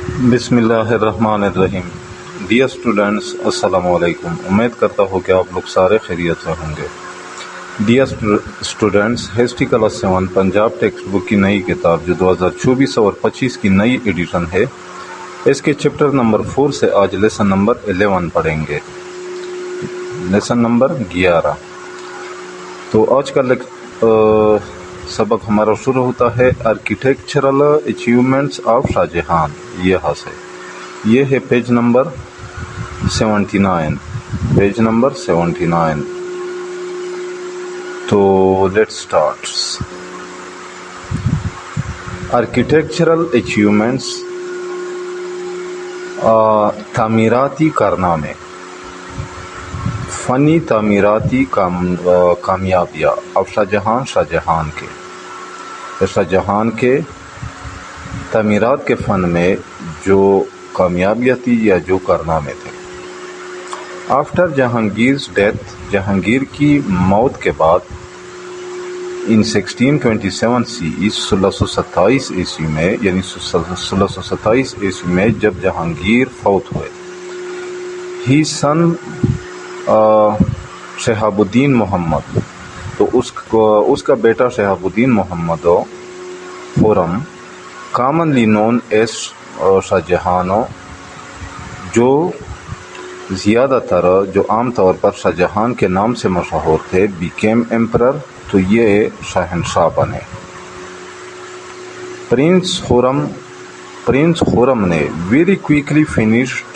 بسم اللہ الرحمن الرحیم۔ ڈیئر اسٹوڈنٹس، السلام علیکم۔ امید کرتا ہوں کہ آپ لوگ سارے خیریت سے ہوں گے۔ Dear students, history class 7 Punjab text book کی نئی کتاب جو 2024 اور 25 کی نئی ایڈیشن ہے، اس کے چیپٹر نمبر 4 سے آج لیسن نمبر 11 پڑھیں گے، لیسن نمبر 11۔ تو آج کا سبق ہمارا شروع ہوتا ہے architectural achievements of Shah Jahan, یہاں سے۔ یہ ہے پیج نمبر 79، پیج نمبر 79۔ تو لیٹ سٹارٹ۔ آرکیٹیکچرل اچیومنٹس، تعمیراتی کارنامے، فنی تعمیراتی کامیابیاں اب شاہ جہان کے تعمیرات کے فن میں جو کامیابیاں تھی یا جو کارنامے تھے۔ آفٹر جہانگیر's ڈیتھ، جہانگیر کی موت کے بعد، ان 1627 سی 1627 عیسوی میں، یعنی 1627 عیسوی میں جب جہانگیر فوت ہوئے، ہی سن شہاب الدین محمد، تو اس کا بیٹا شہاب الدین محمد خرم، commonly known as Shah Jahan, جو زیادہ تر جو عام طور پر شاہ جہان کے نام سے مشہور تھے، بیکیم ایمپرر، تو یہ شہنشاہ بنے۔ پرنس خرم نے ویری کوئکلی فنشڈ،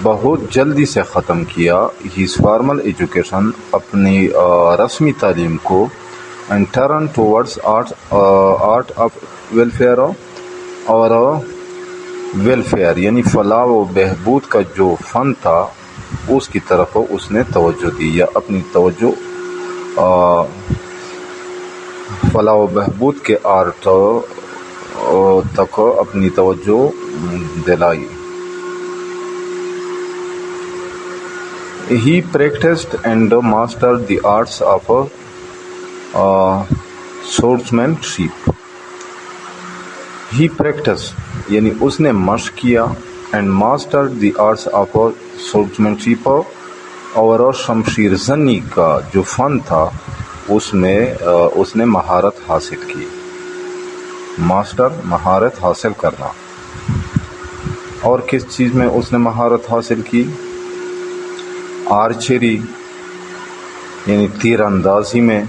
بہت جلدی سے ختم کیا، ہیز فارمل ایجوکیشن، اپنی رسمی تعلیم کو، and turn towards art of welfare, اور ویلفیئر یعنی فلاح و بہبود کا جو فن تھا اس کی طرف اس نے توجہ دی، یا اپنی توجہ فلاح و بہبود کے آرٹ تک اپنی توجہ دلائی۔ He practiced and mastered the arts of swordsmanship. He practiced یعنی اس نے مشق کیا، and mastered the arts of swordsmanship، اور شمشیر زنی کا جو فن تھا اس میں اس نے مہارت حاصل کی۔ ماسٹر، مہارت حاصل کرنا۔ اور کس چیز میں اس نے مہارت حاصل کی؟ آرچری یعنی تیر اندازی میں،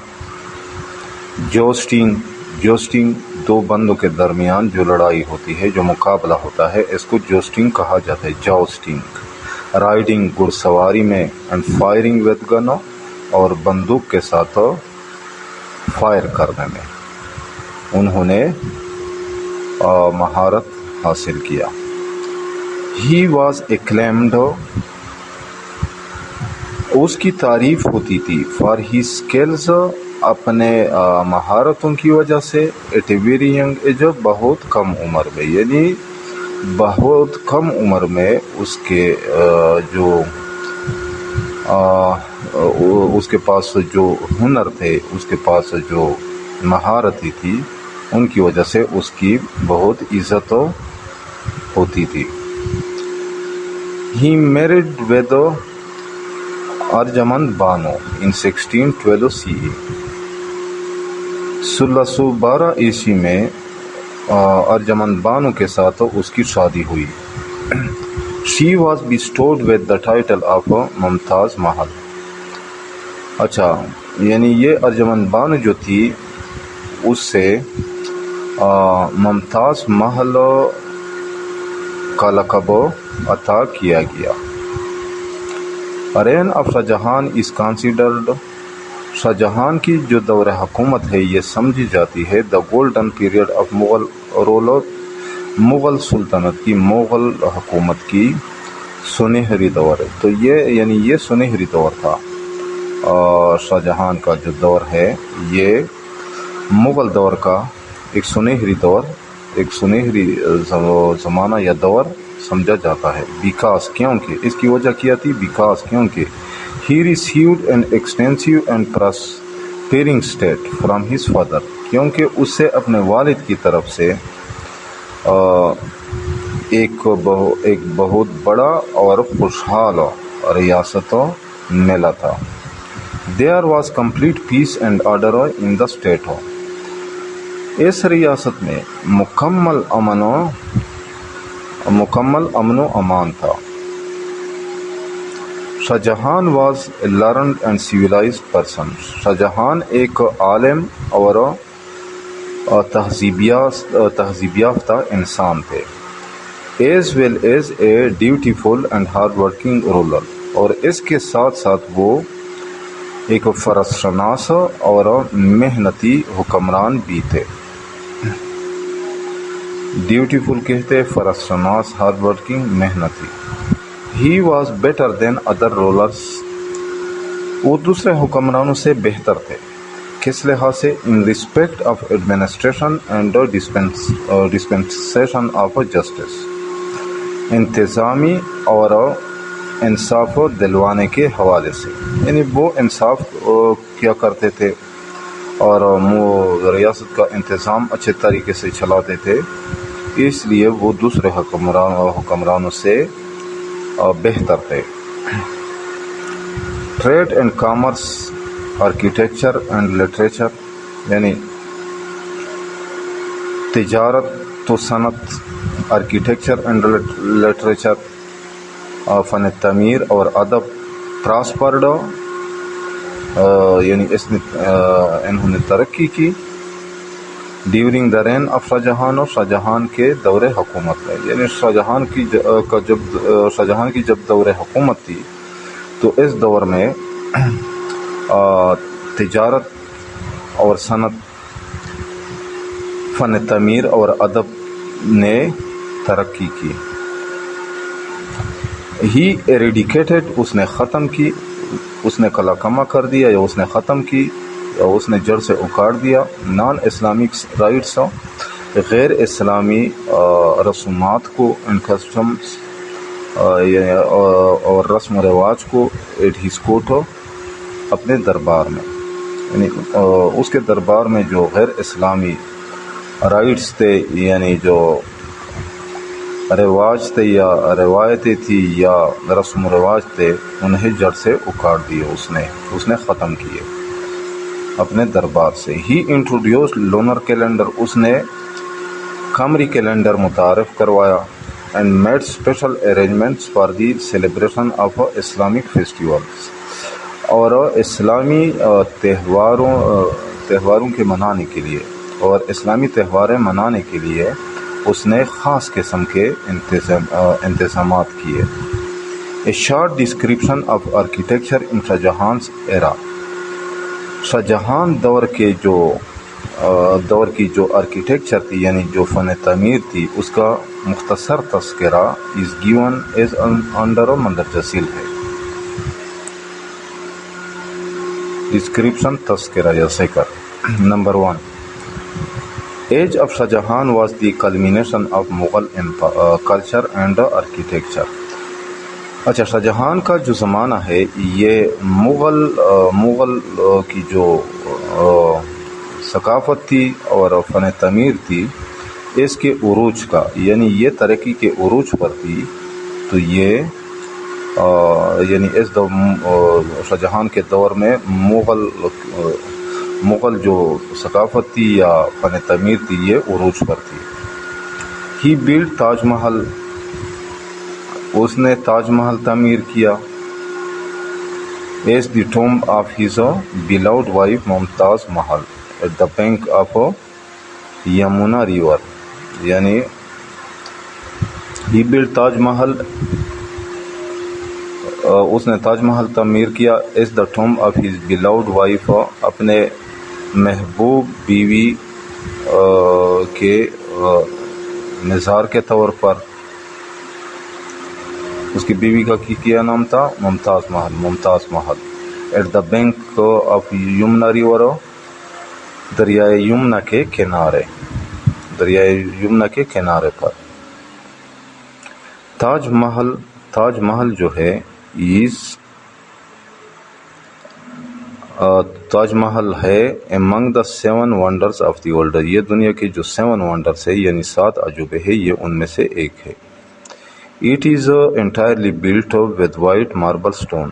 جوسٹنگ دو بندوں کے درمیان جو لڑائی ہوتی ہے، جو مقابلہ ہوتا ہے، اس کو جوسٹنگ کہا جاتا ہے، جوسٹنگ۔ رائڈنگ گھڑ سواری میں، اینڈ فائرنگ ود گن، اور بندوق کے ساتھ فائر کرنے میں انہوں نے مہارت حاصل کیا۔ ہی واز ایکلیمڈ، اس کی تعریف ہوتی تھی، فار ہی اسکلز، اپنے مہارتوں کی وجہ سے، at a very young age, بہت کم عمر میں، یعنی بہت کم عمر میں اس کے اس کے پاس جو ہنر تھے، اس کے پاس جو مہارتیں تھی، ان کی وجہ سے اس کی بہت عزت ہوتی تھی۔ ہی میریڈ ود ارجمند بانو ان 1612 سی 1612 عیسوی میں ارجمند بانو کے ساتھ اس کی شادی ہوئی۔ She was bestowed with the title of Mumtaz Mahal. اچھا، یعنی یہ ارجمند بانو جو تھی اس سے ممتاز محل کا لقب عطا کیا گیا۔ رین of Shah Jahan is considered, Shah Jahan کی جو دور حکومت ہے یہ سمجھی جاتی ہے، دا گولڈن پیریڈ آف مغل سلطنت کی، مغل حکومت کی سنہری دور ہے۔ تو یہ یعنی یہ سنہری دور تھا، شاہ جہان کا جو دور ہے یہ مغل دور کا ایک سنہری دور، ایک سنہری زمانہ یا دور سمجھا جاتا ہے۔ بیکاز، کیونکہ، اس کی وجہ کیا تھی؟ بیکاز، کیونکہ he received an extensive and prospering state from his father, کیونکہ اس سے اپنے والد کی طرف سے ایک بہت بڑا اور خوشحال ریاست ملا تھا. There was complete peace and order in the state. اس ریاست میں مکمل امن و امان تھا. Shah Jahan was a learned and civilized person. Shah Jahan ایک عالم اور تہذیب یافتہ انسان تھے. As well as a dutiful and hard working ruler. اور اس کے ساتھ ساتھ وہ ایک فرض شناس اور محنتی حکمران بھی تھے. ڈیوٹیفل کہتے، فرض شناس، ہارڈ ورکنگ، محنتی. He was better than other rulers. وہ دوسرے حکمرانوں سے بہتر تھے. کس لحاظ سے؟ In respect of administration and dispensation of justice. انتظامی اور انصاف دلوانے کے حوالے سے، یعنی وہ انصاف کیا کرتے تھے اور ریاست کا انتظام اچھے طریقے سے چلاتے تھے، اس لیے وہ دوسرے حکمرانوں سے بہتر تھے. Trade and commerce, architecture and literature, یعنی تجارت و صنعت، آرکیٹیکچر اینڈ لٹریچر، فن تعمیر اور ادب. پراسپرڈ، یعنی انہوں نے ترقی کی. During the rain of Shah Jahan, اور شاہ جہان کے دور حکومت میں، یعنی شاہ جہان کی جب دور حکومت تھی تو اس دور میں تجارت اور صنعت، فن تعمیر اور ادب نے ترقی کی. ہی ایریڈیکیٹڈ، اس نے ختم کی، اس نے کلا کما کر دیا، یا اس نے ختم کی، یا اس نے جڑ سے اکاڑ دیا. نان اسلامک رائٹس، غیر اسلامی رسومات کو، اینڈ کسٹمس، اور رسم و رواج کو، ایٹ ہز کوٹ، اپنے دربار میں، یعنی اس کے دربار میں جو غیر اسلامی رائٹس تھے، یعنی جو رواج تھے یا روایتیں تھی یا رسم و رواج تھے، انہیں جڑ سے اکاڑ دیے، اس نے ختم کیے اپنے دربار سے. ہی انٹروڈیوسڈ لونر کیلنڈر، اس نے قمری کیلنڈر متعارف کروایا. And made special arrangements for the celebration of Islamic festivals, اور اسلامی تہواروں کے منانے کے لیے، اور اسلامی تہواریں منانے کے لیے اس نے خاص قسم کے انتظامات کیے. A short description of architecture in Shah Jahan's era. Shah Jahan دور کی جو آرکیٹیکچر تھی، یعنی جو فن تعمیر تھی، اس کا مختصر تذکرہ از گیون ایز انڈر مندرجہ ذیل ہے. ڈسکرپشن، تذکرہ یا ذکر. Number 1، age of Shah Jahan was the culmination of Mughal culture and architecture. اچھا، شاہ جہان کا جو زمانہ ہے یہ مغل کی جو ثقافت تھی اور فن تعمیر تھی، اس کے عروج کا، یعنی یہ ترقی کے عروج پر تھی. تو یہ یعنی اس شاہ جہان کے دور میں مغل جو ثقافت تھی یا فن تعمیر تھی، یہ عروج پر تھی. ہی بلڈ تاج محل، اس نے تاج محل تعمیر کیا. As the tomb of his beloved wife Mumtaz Mahal at the bank of Yamuna river. یعنی ہی بلڈ تاج محل، اس نے تاج محل تعمیر کیا. As the tomb of his beloved wife, اپنے محبوب بیوی کے مزار کے طور پر. اس کی بیوی کا کیا نام تھا؟ Mumtaz Mahal. At the bank of Yamuna river, دریائے یمنا کے کنارے پر. تاج محل جو ہے تاج محل ہے امنگ دا 7 ونڈرز آف دی ورلڈ. یہ دنیا کے جو 7 ونڈرز ہے، یعنی 7 عجوبے ہیں، یہ ان میں سے ایک ہے. It is entirely built with white marble stone.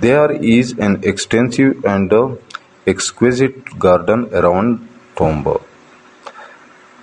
There is an extensive and exquisite garden around tomb.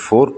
4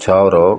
4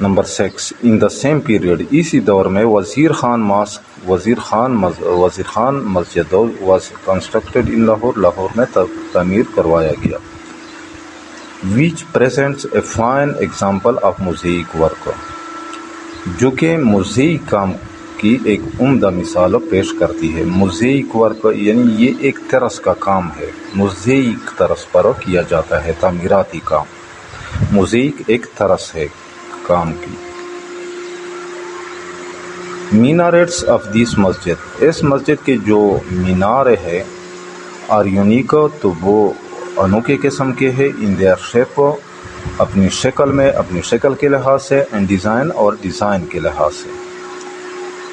نمبر 6 ان دا سیم پیریڈ، اسی دور میں Wazir Khan Masjid was constructed in Lahore, Lahore میں تعمیر کروایا گیا. Which presents a fine example of mosaic work, جو کہ موزیک کام کی ایک عمدہ مثال پیش کرتی ہے. موزیک ورک یعنی یہ ایک طرز کا کام ہے، موزیک طرز پر کیا جاتا ہے تعمیراتی کام. موزیک ایک طرز ہے کام کی. میناریٹس آف دس مسجد، اس مسجد کے جو مینارے ہیں آر یونیک، تو وہ انوکھے قسم کے ہیں. ان دیئر شیپ، اپنی شکل میں، اپنی شکل کے لحاظ سے، اینڈ ڈیزائن، اور ڈیزائن کے لحاظ سے.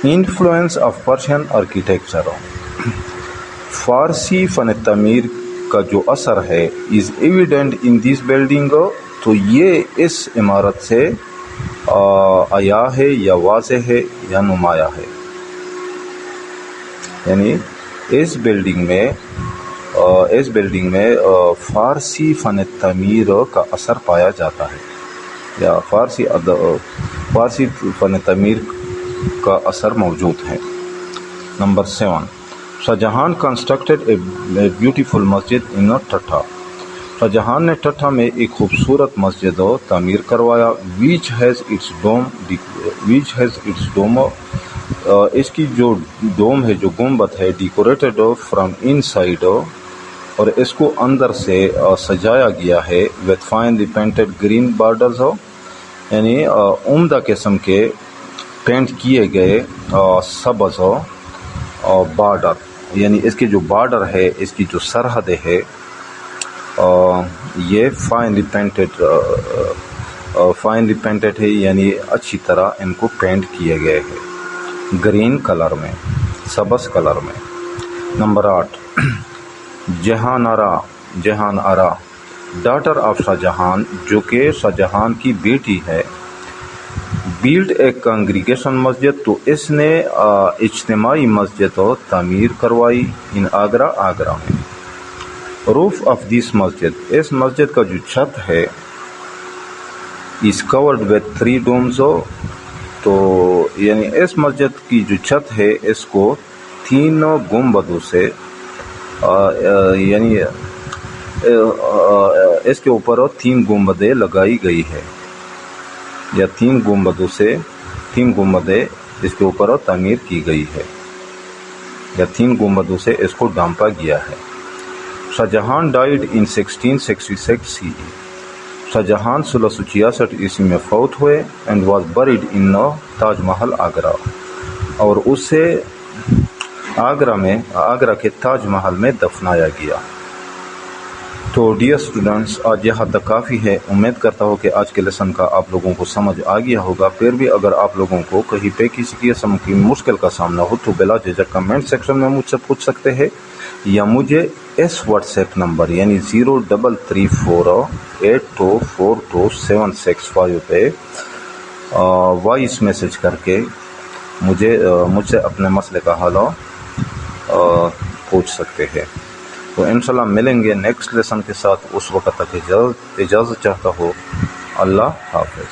انفلوئنس آف پرشین آرکیٹیکچر، فارسی فن تعمیر کا جو اثر ہے is evident in this building, تو یہ اس عمارت سے آیا ہے یا واضح ہے یا نمایاں ہے. یعنی اس بلڈنگ میں فارسی فن تعمیر کا اثر پایا جاتا ہے، یا فارسی فن تعمیر کا اثر موجود ہے. Number 7 Shah Jahan constructed a beautiful مسجد ان ٹھٹھا، شاہ جہان نے ٹھٹھا میں ایک خوبصورت مسجد تعمیر کروایا. ویچ ہیز اٹس ڈوم، اس کی جو ڈوم ہے، جو گنبد ہے، ڈیکوریٹڈ فرام ان سائڈ، اور اس کو اندر سے سجایا گیا ہے. With finally painted green borders, یعنی عمدہ قسم کے پینٹ کیے گئے سبز بارڈر، یعنی اس کے جو بارڈر ہے، اس کی جو سرحد ہے، یہ فائنلی پینٹڈ ہے، یعنی اچھی طرح ان کو پینٹ کیے گئے ہیں گرین کلر میں، سبز کلر میں. نمبر 8 جہان آرا ڈاٹر آف شاہ جہان، جو کہ شاہ جہان کی بیٹی ہے. بیلڈ اے کانگریگیشن مسجد، تو اس نے اجتماعی مسجد تعمیر کروائی. ان آگرہ میں. روف آف دس مسجد، اس مسجد کا جو چھت ہے از کورڈ وتھ 3 ڈومز، تو یعنی اس مسجد کی جو چھت ہے اس کو 3 گنبدوں سے، یعنی اس کے اوپر 3 گنبدیں لگائی گئی ہے، یا 3 گنبدیں اس کے اوپر تعمیر کی گئی ہے، یا 3 گنبدوں سے اس کو ڈھانپا گیا ہے. شاہ جہان ڈائیڈ ان 1666 CE، شاہ جہان 1666 عیسوی میں فوت ہوئے. اینڈ واز بریڈ ان تاج محل آگرہ، اور اسے آگرہ کے تاج محل میں دفنایا گیا. تو ڈیئر اسٹوڈنٹس، آج یہاں تک کافی ہے. امید کرتا ہوں کہ آج کے لیسن کا آپ لوگوں کو سمجھ آ گیا ہوگا. پھر بھی اگر آپ لوگوں کو کہیں پہ کسی قسم کی مشکل کا سامنا ہو تو بلا جھجک کمنٹ سیکشن میں مجھ سے پوچھ سکتے ہیں، یا مجھے اس واٹس ایپ نمبر یعنی 0334824275 پہ وائس میسج کر کے مجھ سے اپنے مسئلے کا حل پوچھ سکتے ہیں. تو انشاءاللہ ملیں گے نیکسٹ لیسن کے ساتھ. اس وقت تک اجازت چاہتا ہوں. اللہ حافظ.